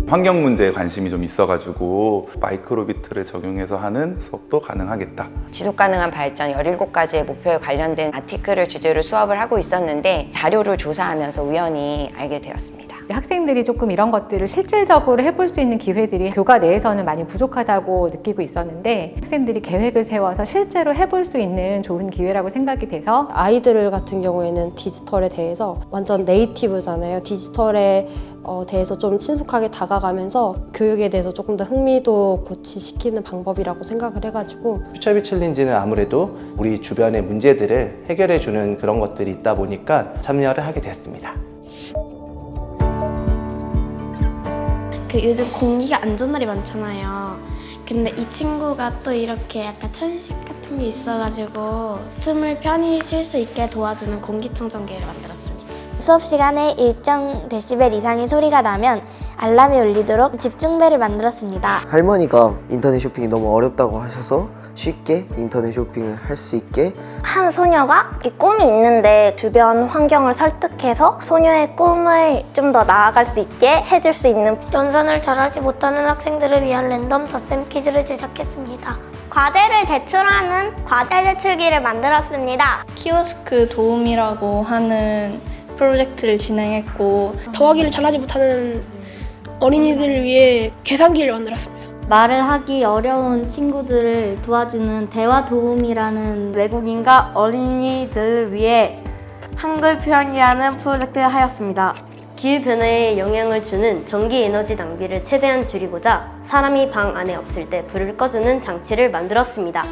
환경 문제에 관심이 좀 있어가지고 마이크로비트를 적용해서 하는 수업도 가능하겠다. 지속가능한 발전 17가지의 목표에 관련된 아티클을 주제로 수업을 하고 있었는데 자료를 조사하면서 우연히 알게 되었습니다. 학생들이 조금 이런 것들을 실질적으로 해볼 수 있는 기회들이 교과 내에서는 많이 부족하다고 느끼고 있었는데 학생들이 계획을 세워서 실제로 해볼 수 있는 좋은 기회라고 생각이 돼서 아이들 같은 경우에는 디지털에 대해서 완전 네이티브잖아요. 디지털에 대해서 좀 친숙하게 다가가면서 교육에 대해서 조금 더 흥미도 고취시키는 방법이라고 생각을 해가지고 퓨처비 챌린지는 아무래도 우리 주변의 문제들을 해결해주는 그런 것들이 있다 보니까 참여를 하게 됐습니다. 요즘 공기가 안 좋은 날이 많잖아요. 근데 이 친구가 또 이렇게 약간 천식 같은 게 있어가지고 숨을 편히 쉴 수 있게 도와주는 공기청정기를 만들었습니다. 수업 시간에 일정 데시벨 이상의 소리가 나면 알람이 울리도록 집중벨을 만들었습니다. 할머니가 인터넷 쇼핑이 너무 어렵다고 하셔서 쉽게 인터넷 쇼핑을 할 수 있게 한 소녀가 꿈이 있는데 주변 환경을 설득해서 소녀의 꿈을 좀 더 나아갈 수 있게 해줄 수 있는 연산을 잘하지 못하는 학생들을 위한 랜덤 덧셈 퀴즈를 제작했습니다. 과제를 제출하는 과제 제출기를 만들었습니다. 키오스크 도움이라고 하는 프로젝트를 진행했고 더하기를 잘하지 못하는 어린이들을 위해 계산기를 만들었습니다. 말을 하기 어려운 친구들을 도와주는 대화 도움이라는 외국인과 어린이들을 위해 한글 표현이라는 프로젝트를 하였습니다. 기후변화에 영향을 주는 전기 에너지 낭비를 최대한 줄이고자 사람이 방 안에 없을 때 불을 꺼주는 장치를 만들었습니다.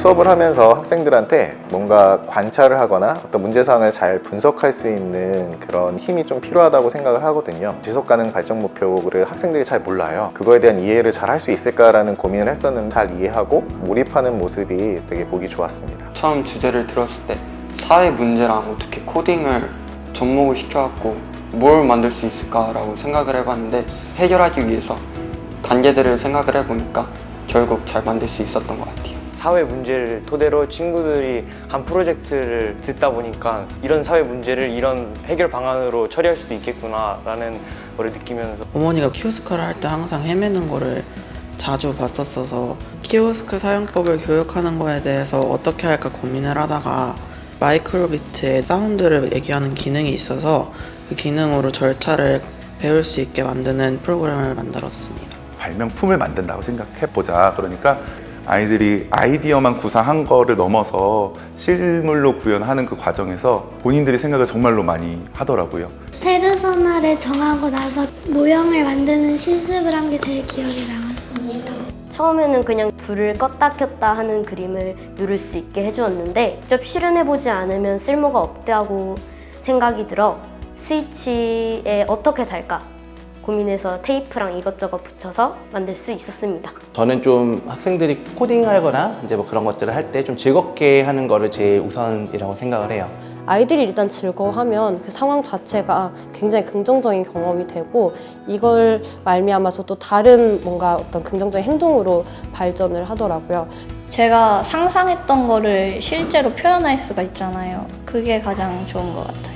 수업을 하면서 학생들한테 뭔가 관찰을 하거나 어떤 문제사항을 잘 분석할 수 있는 그런 힘이 좀 필요하다고 생각을 하거든요. 지속가능 발전 목표를 학생들이 잘 몰라요. 그거에 대한 이해를 잘 할 수 있을까라는 고민을 했었는데 잘 이해하고 몰입하는 모습이 되게 보기 좋았습니다. 처음 주제를 들었을 때 사회 문제랑 어떻게 코딩을 접목을 시켜갖고 뭘 만들 수 있을까라고 생각을 해봤는데 해결하기 위해서 단계들을 생각을 해보니까 결국 잘 만들 수 있었던 것 같아요. 사회 문제를 토대로 친구들이 한 프로젝트를 듣다 보니까 이런 사회 문제를 이런 해결 방안으로 처리할 수도 있겠구나라는 걸 느끼면서 어머니가 키오스크를 할 때 항상 헤매는 거를 자주 봤었어서 키오스크 사용법을 교육하는 거에 대해서 어떻게 할까 고민을 하다가 마이크로비트의 사운드를 얘기하는 기능이 있어서 그 기능으로 절차를 배울 수 있게 만드는 프로그램을 만들었습니다. 발명품을 만든다고 생각해보자. 그러니까 아이들이 아이디어만 구상한 거를 넘어서 실물로 구현하는 그 과정에서 본인들이 생각을 정말로 많이 하더라고요. 페르소나를 정하고 나서 모형을 만드는 실습을 한 게 제일 기억에 남았습니다. 처음에는 그냥 불을 껐다 켰다 하는 그림을 누를 수 있게 해주었는데 직접 실현해보지 않으면 쓸모가 없다고 생각이 들어 스위치에 어떻게 달까 고민해서 테이프랑 이것저것 붙여서 만들 수 있었습니다. 저는 좀 학생들이 코딩하거나 이제 뭐 그런 것들을 할 때 좀 즐겁게 하는 거를 제일 우선이라고 생각을 해요. 아이들이 일단 즐거워하면 그 상황 자체가 굉장히 긍정적인 경험이 되고 이걸 말미암아서 또 다른 뭔가 어떤 긍정적인 행동으로 발전을 하더라고요. 제가 상상했던 거를 실제로 표현할 수가 있잖아요. 그게 가장 좋은 것 같아요.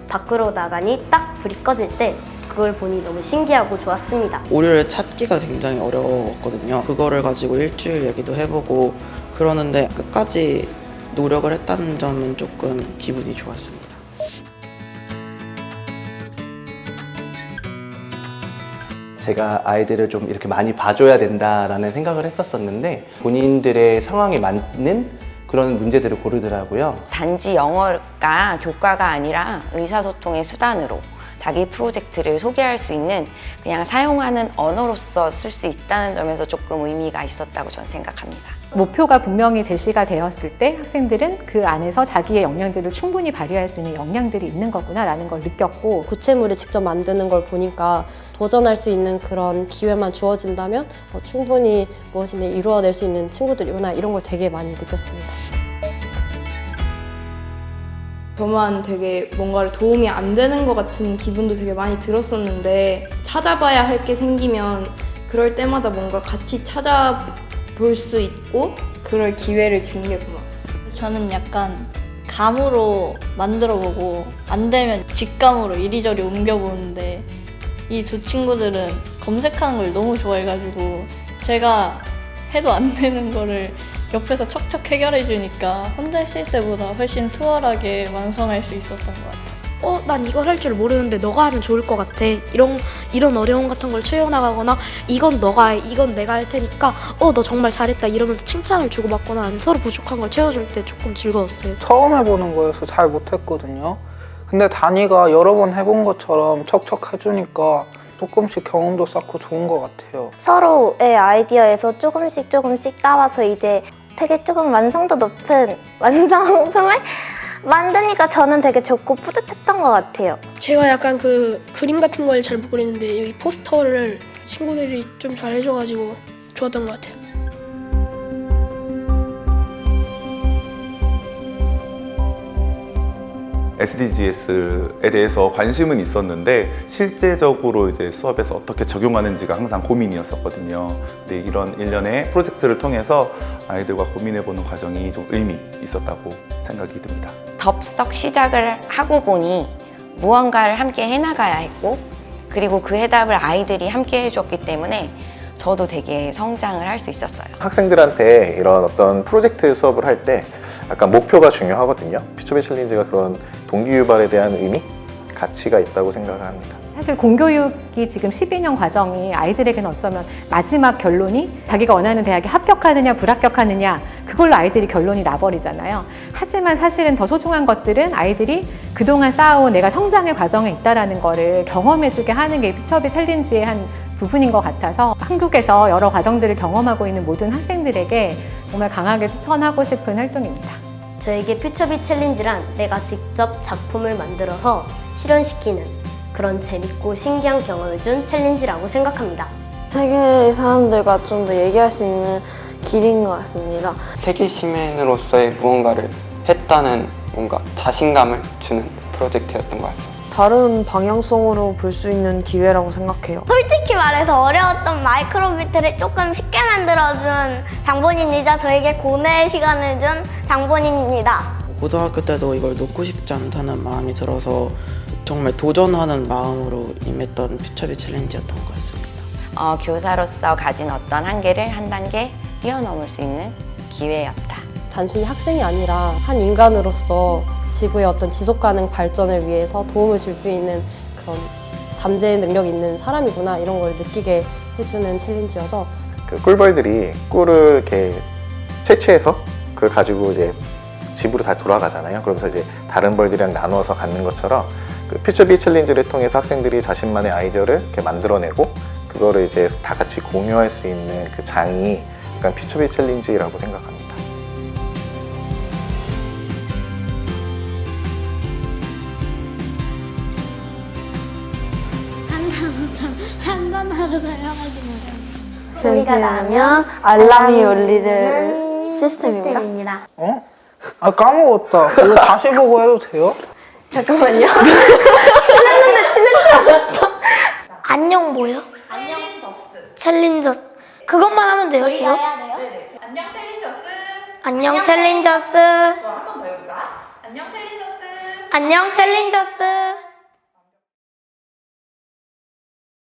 밖으로 나가니 딱 불이 꺼질 때 그걸 보니 너무 신기하고 좋았습니다. 오류를 찾기가 굉장히 어려웠거든요. 그거를 가지고 일주일 얘기도 해보고 그러는데 끝까지 노력을 했다는 점은 조금 기분이 좋았습니다. 제가 아이들을 좀 이렇게 많이 봐줘야 된다라는 생각을 했었었는데 본인들의 상황에 맞는 그런 문제들을 고르더라고요. 단지 영어가 교과가 아니라 의사소통의 수단으로 자기 프로젝트를 소개할 수 있는 그냥 사용하는 언어로서 쓸 수 있다는 점에서 조금 의미가 있었다고 저는 생각합니다. 목표가 분명히 제시가 되었을 때 학생들은 그 안에서 자기의 역량들을 충분히 발휘할 수 있는 역량들이 있는 거구나라는 걸 느꼈고 구체물을 직접 만드는 걸 보니까 도전할 수 있는 그런 기회만 주어진다면 충분히 무엇이든 이루어낼 수 있는 친구들이구나 이런 걸 되게 많이 느꼈습니다. 저만 되게 뭔가를 도움이 안 되는 것 같은 기분도 되게 많이 들었었는데 찾아봐야 할 게 생기면 그럴 때마다 뭔가 같이 찾아볼 수 있고 그럴 기회를 주는 게 고마웠어요. 저는 약간 감으로 만들어보고 안 되면 직감으로 이리저리 옮겨보는데 이 두 친구들은 검색하는 걸 너무 좋아해가지고 제가 해도 안 되는 거를 옆에서 척척 해결해주니까 혼자 했을 때보다 훨씬 수월하게 완성할 수 있었던 것 같아요. 난 이걸 할 줄 모르는데 너가 하면 좋을 것 같아. 이런 어려움 같은 걸 채워나가거나 이건 너가 해, 이건 내가 할 테니까 너 정말 잘했다 이러면서 칭찬을 주고받거나 아니면 서로 부족한 걸 채워줄 때 조금 즐거웠어요. 처음 해보는 거여서 잘 못했거든요. 근데 다니가 여러 번 해본 것처럼 척척 해주니까 조금씩 경험도 쌓고 좋은 것 같아요. 서로의 아이디어에서 조금씩 따와서 이제 되게 조금 완성도 높은 완성품을 만드니까 저는 되게 좋고 뿌듯했던 것 같아요. 제가 약간 그 그림 같은 걸 잘 못 그리는데 여기 포스터를 친구들이 좀 잘 해줘가지고 좋았던 것 같아요. SDGs에 대해서 관심은 있었는데 실제적으로 이제 수업에서 어떻게 적용하는지가 항상 고민이었었거든요. 근데 이런 일련의 프로젝트를 통해서 아이들과 고민해보는 과정이 좀 의미 있었다고 생각이 듭니다. 덥석 시작을 하고 보니 무언가를 함께 해나가야 했고 그리고 그 해답을 아이들이 함께 해줬기 때문에 저도 되게 성장을 할 수 있었어요. 학생들한테 이런 어떤 프로젝트 수업을 할 때 약간 목표가 중요하거든요. 퓨처비 챌린지가 그런 동기유발에 대한 의미, 가치가 있다고 생각을 합니다. 사실 공교육이 지금 12년 과정이 아이들에게는 어쩌면 마지막 결론이 자기가 원하는 대학에 합격하느냐 불합격하느냐 그걸로 아이들이 결론이 나버리잖아요. 하지만 사실은 더 소중한 것들은 아이들이 그동안 쌓아온 내가 성장의 과정에 있다는 거를 경험해주게 하는 게 퓨처비 챌린지의 한 부분인 것 같아서 한국에서 여러 과정들을 경험하고 있는 모든 학생들에게 정말 강하게 추천하고 싶은 활동입니다. 저에게 퓨처비 챌린지란 내가 직접 작품을 만들어서 실현시키는 그런 재밌고 신기한 경험을 준 챌린지라고 생각합니다. 세계 사람들과 좀 더 얘기할 수 있는 길인 것 같습니다. 세계 시민으로서의 무언가를 했다는 뭔가 자신감을 주는 프로젝트였던 것 같습니다. 다른 방향성으로 볼 수 있는 기회라고 생각해요. 솔직히 말해서 어려웠던 마이크로비트를 조금 쉽게 만들어준 장본인이자 저에게 고뇌의 시간을 준 장본인입니다. 고등학교 때도 이걸 놓고 싶지 않다는 마음이 들어서 정말 도전하는 마음으로 임했던 퓨처비 챌린지였던 것 같습니다. 교사로서 가진 어떤 한계를 한 단계 뛰어넘을 수 있는 기회였다. 단순히 학생이 아니라 한 인간으로서 지구의 어떤 지속가능 발전을 위해서 도움을 줄 수 있는 그런 잠재 능력 있는 사람이구나 이런 걸 느끼게 해주는 챌린지여서 그 꿀벌들이 꿀을 이렇게 채취해서 그걸 가지고 이제 집으로 다 돌아가잖아요. 그러면서 이제 다른 벌들이랑 나눠서 갖는 것처럼 그 퓨처비 챌린지를 통해서 학생들이 자신만의 아이디어를 이렇게 만들어내고 그거를 이제 다 같이 공유할 수 있는 그 장이 약간 퓨처비 챌린지라고 생각합니다. 한 단어로 설명하지 못해요. 소리가 나면 알람이 울리는 시스템입니다. 아 까먹었다. 그거 다시 보고 해도 돼요? 잠깐만요. 안녕 뭐요? 챌린저스. 그것만 하면 돼요 지금? 네네. 안녕 챌린저스. 안녕 챌린저스. 한 번 더 해보자. 안녕 챌린저스. 안녕 챌린저스.